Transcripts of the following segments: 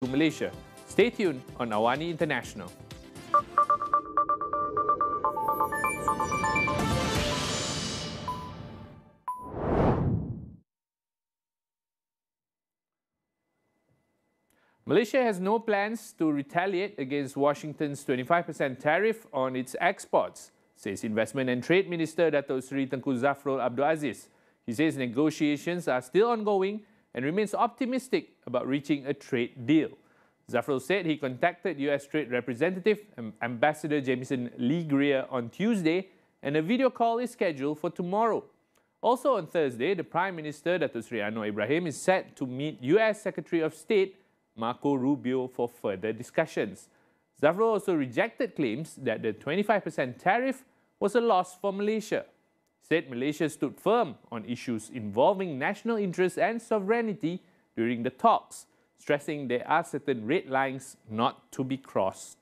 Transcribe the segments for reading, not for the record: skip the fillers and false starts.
to Malaysia. Stay tuned on AWANI International. Malaysia has no plans to retaliate against Washington's 25% tariff on its exports, says Investment and Trade Minister Datuk Seri Tengku Zafrul Abdul Aziz. He says negotiations are still ongoing and remains optimistic about reaching a trade deal. Zafrul said he contacted US Trade Representative Ambassador Jamieson Lee Greer on Tuesday, and a video call is scheduled for tomorrow. Also on Thursday, the Prime Minister Datuk Seri Anwar Ibrahim is set to meet US Secretary of State Marco Rubio for further discussions. Zafrul also rejected claims that the 25% tariff was a loss for Malaysia. He said Malaysia stood firm on issues involving national interest and sovereignty during the talks, stressing there are certain red lines not to be crossed.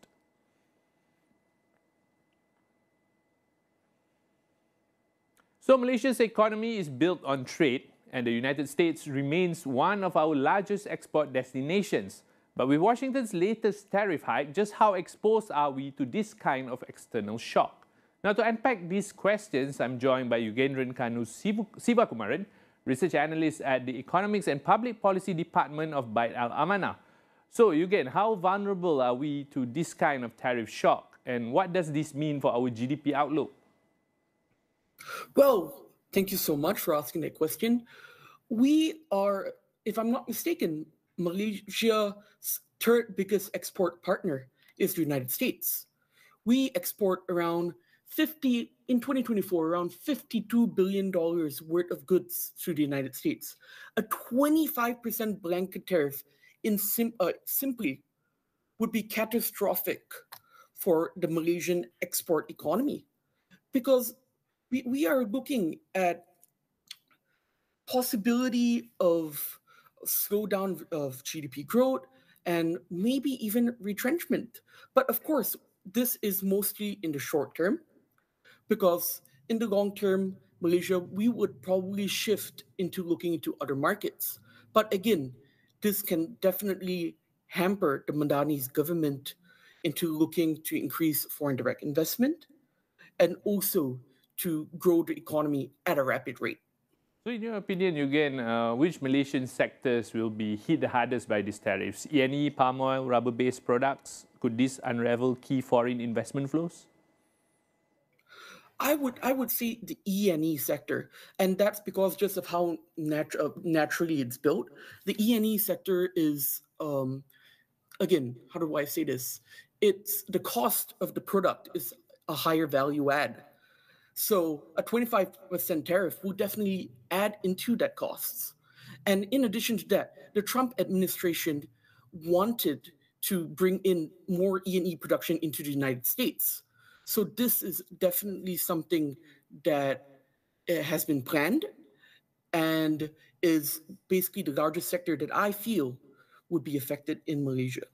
So Malaysia's economy is built on trade, and the United States remains one of our largest export destinations. But with Washington's latest tariff hike, just how exposed are we to this kind of external shock? Now, to unpack these questions, I'm joined by Yugendran Kanu Sivakumaran, research analyst at the Economics and Public Policy Department of Bait Al-Amanah. So, Yugen, how vulnerable are we to this kind of tariff shock? And what does this mean for our GDP outlook? Well, thank you so much for asking that question. We are, if I'm not mistaken, Malaysia's third biggest export partner is the United States. We export around in 2024, around $52 billion worth of goods through the United States. A 25% blanket tariff simply would be catastrophic for the Malaysian export economy, because we are looking at possibility of slowdown of GDP growth and maybe even retrenchment. But of course, this is mostly in the short term, because in the long term, Malaysia, we would probably shift into looking into other markets. But again, this can definitely hamper the Madani's government into looking to increase foreign direct investment and also to grow the economy at a rapid rate. So in your opinion, Yugen, which Malaysian sectors will be hit the hardest by these tariffs? E&E, palm oil, rubber-based products? Could this unravel key foreign investment flows? I would say the E&E sector, and that's because just of how naturally it's built. The E&E sector is, again, how do I say this? It's the cost of the product is a higher value add. So a 25% tariff will definitely add into that costs. And in addition to that, the Trump administration wanted to bring in more E&E production into the United States. So this is definitely something that has been planned and is basically the largest sector that I feel would be affected in Malaysia.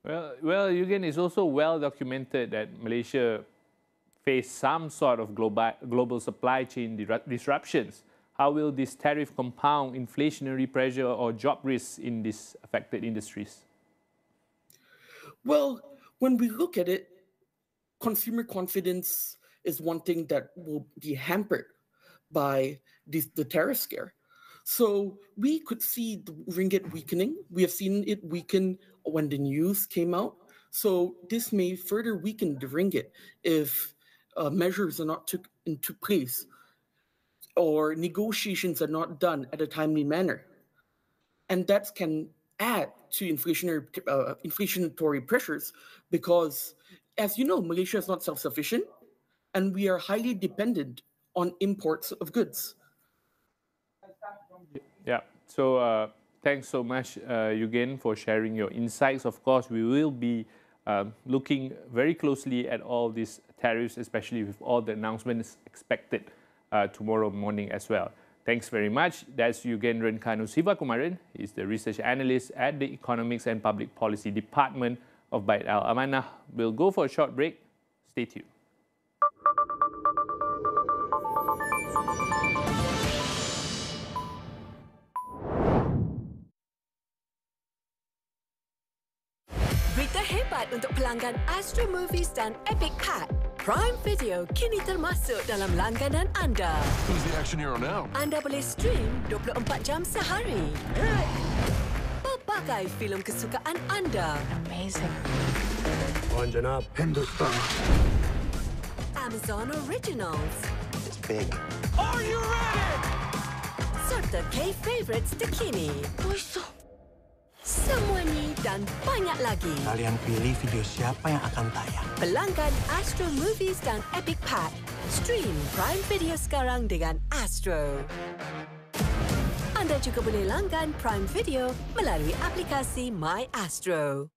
Well, Yugen, it's also well documented that Malaysia face some sort of global supply chain disruptions. How will this tariff compound inflationary pressure or job risks in these affected industries? Well, when we look at it, consumer confidence is one thing that will be hampered by the tariff scare. So we could see the ringgit weakening. We have seen it weaken when the news came out. So this may further weaken the ringgit if measures are not took into place or negotiations are not done at a timely manner. And that can add to inflationary pressures because, as you know, Malaysia is not self-sufficient and we are highly dependent on imports of goods. Yeah, so thanks so much, Yugen, for sharing your insights. Of course, we will be looking very closely at all these tariffs, especially with all the announcements expected tomorrow morning as well. Thanks very much. That's Yugendran Kanu Sivakumaran. He's the research analyst at the Economics and Public Policy Department of Bait Al-Amanah. We'll go for a short break. Stay tuned. Terhebat untuk pelanggan Astro Movies dan Epic Pack. Prime Video kini termasuk dalam langganan anda. Who's the action hero now? Anda boleh stream 24 jam sehari. Pelbagai filem kesukaan anda. Amazing. Wan Janab. Hindustan. Amazon Originals. It's big. Are you ready? Serta K-Favorites terkini. Semua ni dan banyak lagi. Kalian pilih video siapa yang akan tayang. Pelanggan Astro Movies dan Epic Pack. Stream Prime Video sekarang dengan Astro. Anda juga boleh langgan Prime Video melalui aplikasi My Astro.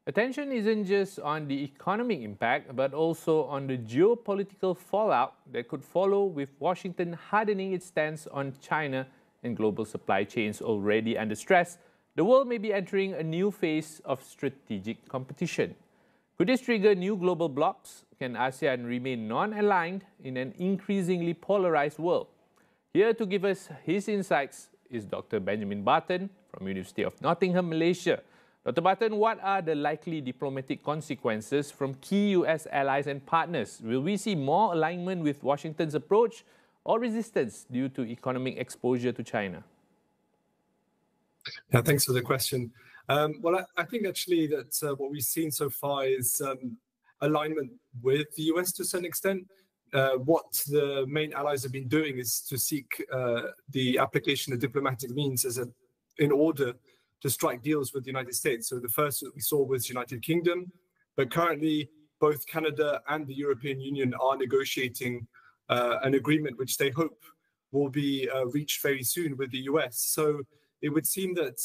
Attention isn't just on the economic impact, but also on the geopolitical fallout that could follow with Washington hardening its stance on China and global supply chains already under stress. The world may be entering a new phase of strategic competition. Could this trigger new global blocs? Can ASEAN remain non-aligned in an increasingly polarized world? Here to give us his insights is Dr. Benjamin Barton from University of Nottingham, Malaysia. Dr. Barton, what are the likely diplomatic consequences from key US allies and partners? Will we see more alignment with Washington's approach or resistance due to economic exposure to China? Yeah, thanks for the question. Well, I think actually that what we've seen so far is alignment with the US to a certain extent. What the main allies have been doing is to seek the application of diplomatic means in order to strike deals with the United States. So the first that we saw was United Kingdom, but currently both Canada and the European Union are negotiating an agreement which they hope will be reached very soon with the US. So it would seem that,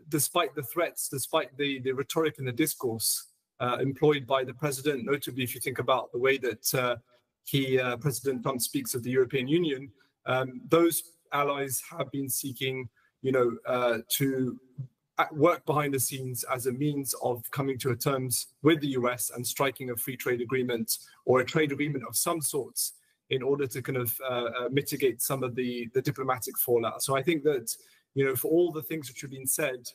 despite the threats, despite the rhetoric and the discourse employed by the president, notably if you think about the way that President Trump speaks of the European Union, those allies have been seeking to work behind the scenes as a means of coming to terms with the US and striking a free trade agreement or a trade agreement of some sorts in order to kind of mitigate some of the diplomatic fallout. So I think that, for all the things which have been said,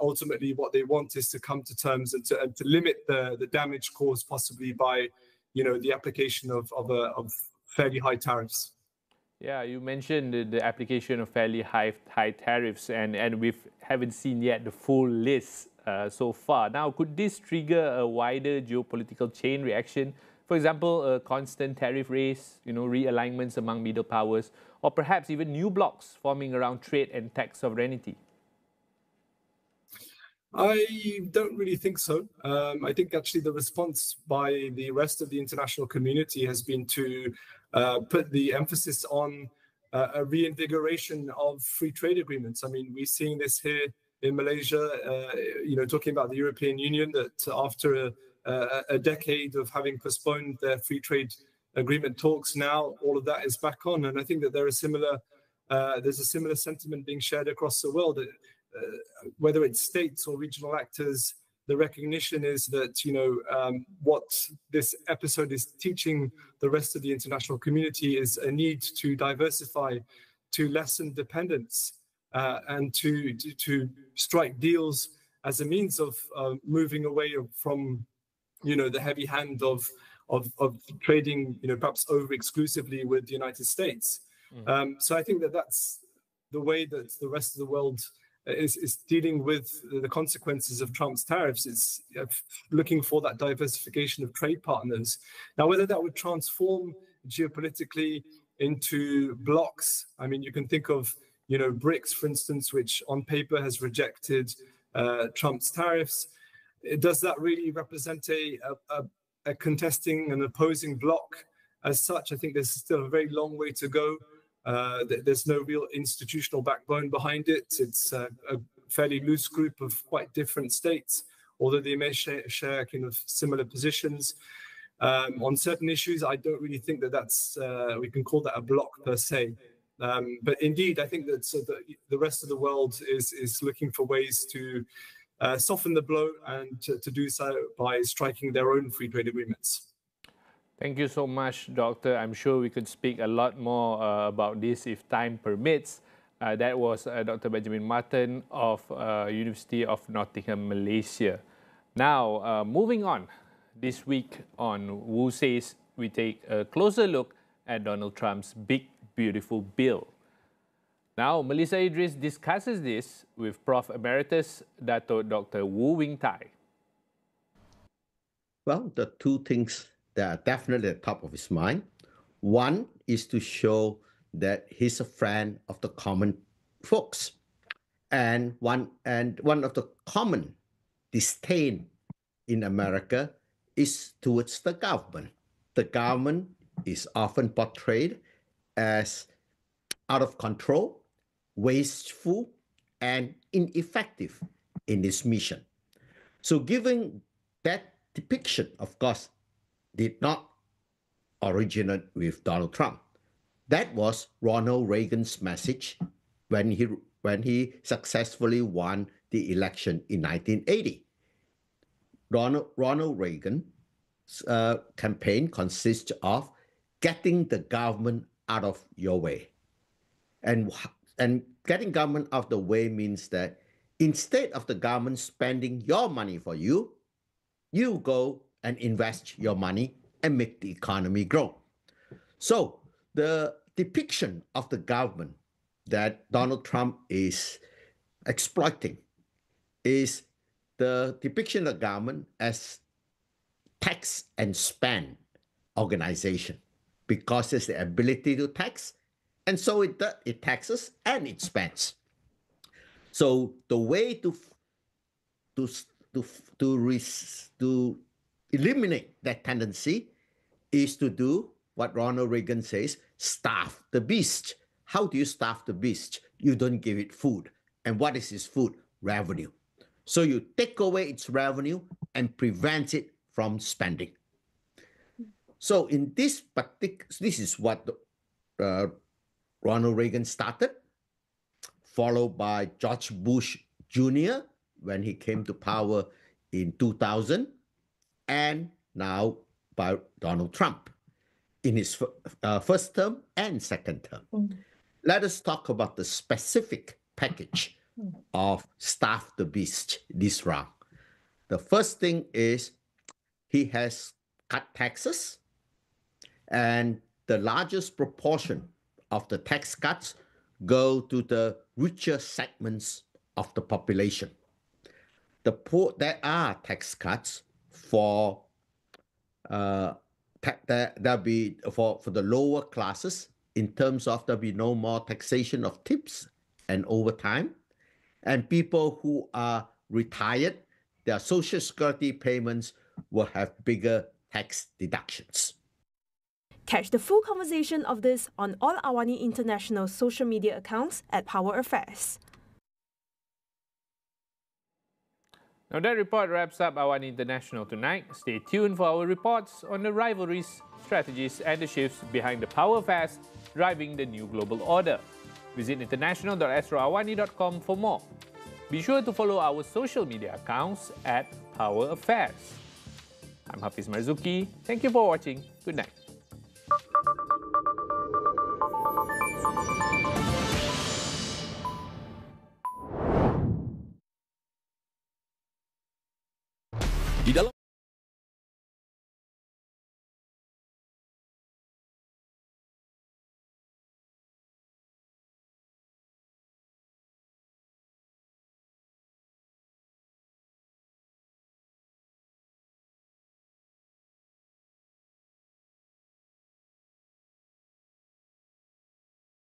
ultimately what they want is to come to terms and to limit the damage caused possibly by, the application of fairly high tariffs. Yeah, you mentioned the application of fairly high tariffs, and we haven't seen yet the full list so far. Now, could this trigger a wider geopolitical chain reaction? For example, a constant tariff race, realignments among middle powers, or perhaps even new blocs forming around trade and tax sovereignty? I don't really think so. I think actually the response by the rest of the international community has been to put the emphasis on a reinvigoration of free trade agreements. I mean, we're seeing this here in Malaysia, talking about the European Union, that after a decade of having postponed their free trade agreement talks, now all of that is back on. And I think that there's a similar sentiment being shared across the world. Whether it's states or regional actors, the recognition is that, what this episode is teaching the rest of the international community is a need to diversify, to lessen dependence, and to strike deals as a means of moving away from, the heavy hand of trading, perhaps over exclusively with the United States. So I think that that's the way that the rest of the world is dealing with the consequences of Trump's tariffs. It's looking for that diversification of trade partners. Now, whether that would transform geopolitically into blocs, I mean, you can think of, BRICS, for instance, which on paper has rejected Trump's tariffs. Does that really represent a contesting and opposing bloc as such? I think there's still a very long way to go. There's no real institutional backbone behind it. It's a fairly loose group of quite different states, although they may share kind of similar positions. On certain issues, I don't really think that we can call that a bloc per se. But indeed, I think that the rest of the world is looking for ways to soften the blow and to do so by striking their own free trade agreements. Thank you so much, Doctor. I'm sure we could speak a lot more about this if time permits. That was Dr. Benjamin Martin of University of Nottingham, Malaysia. Now, moving on. This week on Wu Says, we take a closer look at Donald Trump's big, beautiful bill. Now, Melissa Idris discusses this with Prof. Emeritus Dato Dr. Wu Wing Tai. Well, the two things that are definitely at the top of his mind. One is to show that he's a friend of the common folks. And one of the common disdain in America is towards the government. The government is often portrayed as out of control, wasteful, and ineffective in its mission. So given that depiction, of course, did not originate with Donald Trump. That was Ronald Reagan's message when he successfully won the election in 1980. Ronald Reagan's campaign consists of getting the government out of your way. And getting government out of the way means that instead of the government spending your money for you, you go and invest your money and make the economy grow. So the depiction of the government that Donald Trump is exploiting is the depiction of the government as tax and spend organization, because it's the ability to tax, and so it taxes and it spends. So the way to eliminate that tendency is to do what Ronald Reagan says, starve the beast. How do you starve the beast? You don't give it food. And what is its food? Revenue. So you take away its revenue and prevent it from spending. So in this particular, this is what Ronald Reagan started, followed by George Bush Jr. when he came to power in 2000, and now by Donald Trump in his first term and second term. Let us talk about the specific package of Starve the Beast this round. The first thing is he has cut taxes, and the largest proportion of the tax cuts go to the richer segments of the population. The poor, there are tax cuts for there'll be for the lower classes in terms of there'll be no more taxation of tips and overtime, and people who are retired, their social security payments will have bigger tax deductions. Catch the full conversation of this on all AWANI International social media accounts at Power Affairs. Now that report wraps up AWANI International tonight. Stay tuned for our reports on the rivalries, strategies, and the shifts behind the power affairs driving the new global order. Visit international.astroawani.com for more. Be sure to follow our social media accounts at Power Affairs. I'm Hafiz Marzukhi. Thank you for watching. Good night.